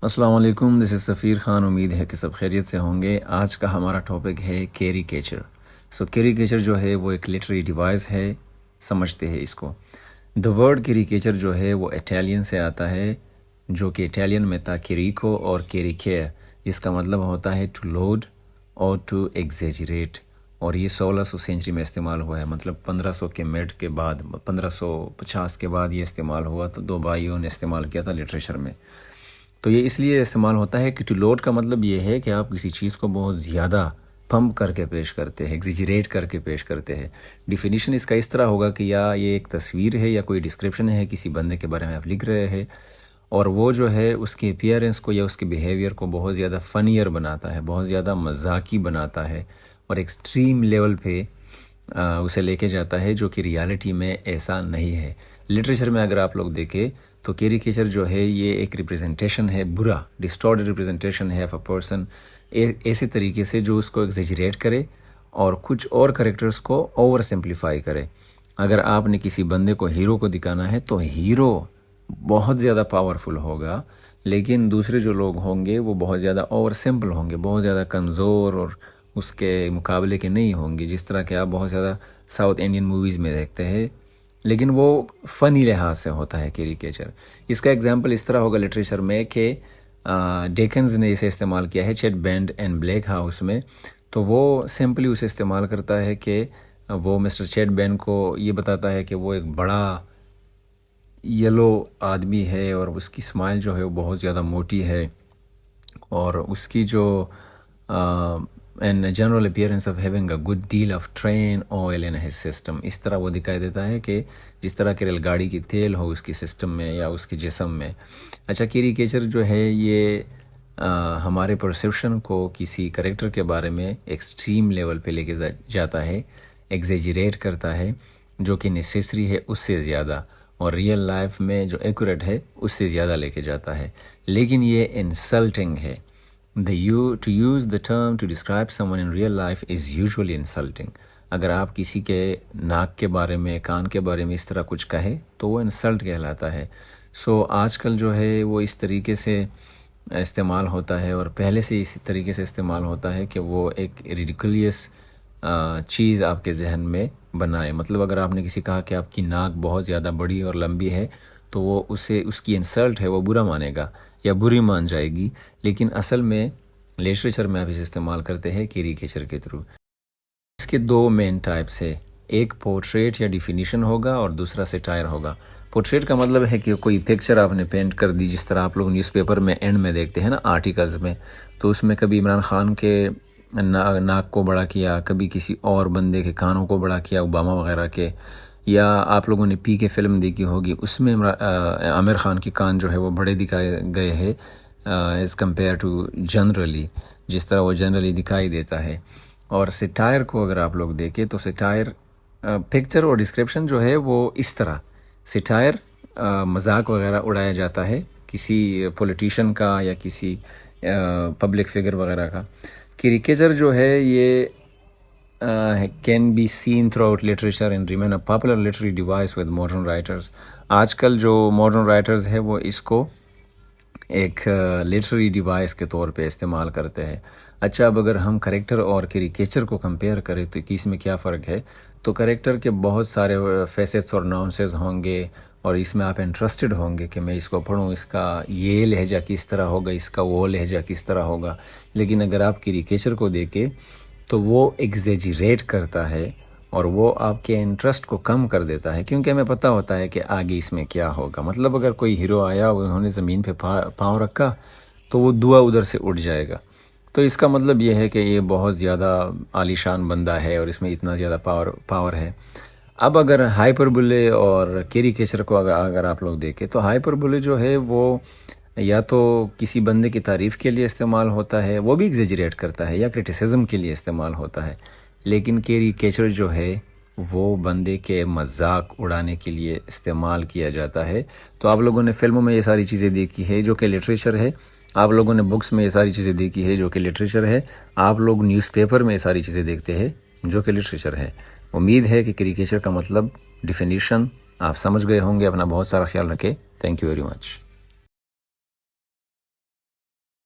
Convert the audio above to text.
السلام علیکم، دس از سفیر خان. امید ہے کہ سب خیریت سے ہوں گے. آج کا ہمارا ٹاپک ہے کیریکیچر. کیریکیچر جو ہے وہ ایک لٹری ڈیوائس ہے، سمجھتے ہیں اس کو. دا ورڈ کیریکیچر جو ہے وہ اٹیلین سے آتا ہے، جو کہ اٹیلین میں تھا کیریکو اور کیریکیر، جس کا مطلب ہوتا ہے ٹو لوڈ اور ٹو ایگزیجریٹ. اور یہ 1600 سینچری میں استعمال ہوا ہے، مطلب 1500 کے میڈ کے بعد، 1550 کے بعد یہ استعمال ہوا. تو دو بھائیوں نے استعمال کیا تھا لٹریچر میں. تو یہ اس لیے استعمال ہوتا ہے کہ ٹو لوڈ کا مطلب یہ ہے کہ آپ کسی چیز کو بہت زیادہ پمپ کر کے پیش کرتے ہیں، ایگزیجریٹ کر کے پیش کرتے ہیں. ڈیفینیشن اس کا اس طرح ہوگا کہ یا یہ ایک تصویر ہے یا کوئی ڈسکرپشن ہے کسی بندے کے بارے میں آپ لکھ رہے ہیں، اور وہ جو ہے اس کے اپیئرنس کو یا اس کے بیہیویئر کو بہت زیادہ فنیئر بناتا ہے، بہت زیادہ مزاقی بناتا ہے، اور ایکسٹریم لیول پہ اسے لے کے جاتا ہے، جو کہ ریالٹی میں ایسا نہیں ہے. لٹریچر میں اگر آپ لوگ دیکھیں تو کیریکیچر جو ہے یہ ایک ریپریزنٹیشن ہے، برا ڈسٹورڈ ریپریزنٹیشن ہے آف اے پرسن، ایسے طریقے سے جو اس کو ایگزیجریٹ کرے اور کچھ اور کریکٹرز کو اوور سمپلیفائی کرے. اگر آپ نے کسی بندے کو ہیرو کو دکھانا ہے تو ہیرو بہت زیادہ پاورفل ہوگا، لیکن دوسرے جو لوگ ہوں گے وہ بہت زیادہ اوور سمپل ہوں گے، بہت زیادہ کمزور اور اس کے مقابلے کے نہیں ہوں گے، جس طرح کہ آپ بہت زیادہ ساؤتھ انڈین موویز میں دیکھتے ہیں. لیکن وہ فنی لحاظ سے ہوتا ہے کیریکیچر. اس کا ایگزامپل اس طرح ہوگا لٹریچر میں کہ ڈیکنز نے اسے استعمال کیا ہے chat band and black house میں. تو وہ سمپلی اسے استعمال کرتا ہے کہ وہ مسٹر چیٹ بینڈ کو یہ بتاتا ہے کہ وہ ایک بڑا یلو آدمی ہے، اور اس کی اسمائل جو ہے وہ بہت زیادہ موٹی ہے، اور اس کی جو and general appearance of having a good deal of train oil in his system. اس طرح وہ دکھائی دیتا ہے کہ جس طرح کہ ریل گاڑی کی تیل ہو اس کی سسٹم میں یا اس کی جسم میں. اچھا، کیریکیچر جو ہے یہ ہمارے پرسیپشن کو کسی کریکٹر کے بارے میں ایکسٹریم لیول پہ لے کے جاتا ہے، ایگزیجریٹ کرتا ہے، جو کہ نیسیسری ہے اس سے زیادہ، اور ریئل لائف میں جو ایکوریٹ ہے اس سے زیادہ لے کے جاتا ہے. لیکن یہ انسلٹنگ ہے. To use the term to describe someone in real life is usually insulting. اگر آپ کسی کے ناک کے بارے میں، کان کے بارے میں اس طرح کچھ کہے تو وہ انسلٹ کہلاتا ہے. آج کل جو ہے وہ اس طریقے سے استعمال ہوتا ہے، اور پہلے سے اسی طریقے سے استعمال ہوتا ہے کہ وہ ایک ریڈیکولیس چیز آپ کے ذہن میں بنائے. مطلب اگر آپ نے کسی کہا کہ آپ کی ناک بہت زیادہ بڑی اور لمبی ہے، تو وہ اس کی انسلٹ ہے، وہ برا مانے گا یا بری مان جائے گی. لیکن اصل میں لٹریچر میں آپ اسے استعمال کرتے ہیں کیریکیچر کے تھرو. اس کے دو مین ٹائپس ہے، ایک پورٹریٹ یا ڈیفینیشن ہوگا اور دوسرا سیٹائر ہوگا. پورٹریٹ کا مطلب ہے کہ کوئی پکچر آپ نے پینٹ کر دی، جس طرح آپ لوگ نیوز پیپر میں اینڈ میں دیکھتے ہیں نا، آرٹیکلز میں. تو اس میں کبھی عمران خان کے ناک کو بڑا کیا، کبھی کسی اور بندے کے کانوں کو بڑا کیا، اوباما وغیرہ کے. یا آپ لوگوں نے پی کے فلم دیکھی ہوگی، اس میں عامر خان کے کان جو ہے وہ بڑے دکھائے گئے ہیں ایز کمپیئر ٹو جنرلی، جس طرح وہ جنرلی دکھائی دیتا ہے. اور سیٹائر کو اگر آپ لوگ دیکھیں تو سیٹائر پکچر اور ڈسکرپشن جو ہے وہ اس طرح، سیٹائر مذاق وغیرہ اڑایا جاتا ہے کسی پولیٹیشین کا یا کسی پبلک فگر وغیرہ کا. کیریکیچر جو ہے یہ can be seen throughout literature and remain a popular literary device with modern writers. آج کل جو ماڈرن رائٹرز ہیں وہ اس کو ایک لٹری ڈیوائس کے طور پہ استعمال کرتے ہیں. اچھا، اب اگر ہم کریکٹر اور کیریکیچر کو کمپیئر کریں تو اس میں کیا فرق ہے؟ تو کریکٹر کے بہت سارے فیسٹس اور ناؤنسز ہوں گے، اور اس میں آپ انٹرسٹڈ ہوں گے کہ میں اس کو پڑھوں، اس کا یہ لہجہ کس طرح ہوگا، اس کا وہ لہجہ کس طرح ہوگا. لیکن اگر آپ کیریکیچر کو دیکھیں تو وہ ایگزیجریٹ کرتا ہے، اور وہ آپ کے انٹرسٹ کو کم کر دیتا ہے، کیونکہ ہمیں پتہ ہوتا ہے کہ آگے اس میں کیا ہوگا. مطلب اگر کوئی ہیرو آیا، انہوں نے زمین پہ پاؤں رکھا تو وہ دعا ادھر سے اٹھ جائے گا. تو اس کا مطلب یہ ہے کہ یہ بہت زیادہ عالی شان بندہ ہے اور اس میں اتنا زیادہ پاور ہے. اب اگر ہائپربولے اور کیریکیچر کو اگر آپ لوگ دیکھیں تو ہائپربولے جو ہے وہ یا تو کسی بندے کی تعریف کے لیے استعمال ہوتا ہے، وہ بھی ایگزیجریٹ کرتا ہے، یا کرٹیسزم کے لیے استعمال ہوتا ہے. لیکن کیریکیچر جو ہے وہ بندے کے مذاق اڑانے کے لیے استعمال کیا جاتا ہے. تو آپ لوگوں نے فلموں میں یہ ساری چیزیں دیکھی ہے جو کہ لٹریچر ہے، آپ لوگوں نے بکس میں یہ ساری چیزیں دیکھی ہے جو کہ لٹریچر ہے، آپ لوگ نیوز پیپر میں یہ ساری چیزیں دیکھتے ہیں جو کہ لٹریچر ہے. امید ہے کہ کیریکیچر کا مطلب ڈیفینیشن آپ سمجھ گئے ہوں گے. اپنا بہت سارا خیال رکھیں. Thank you very much.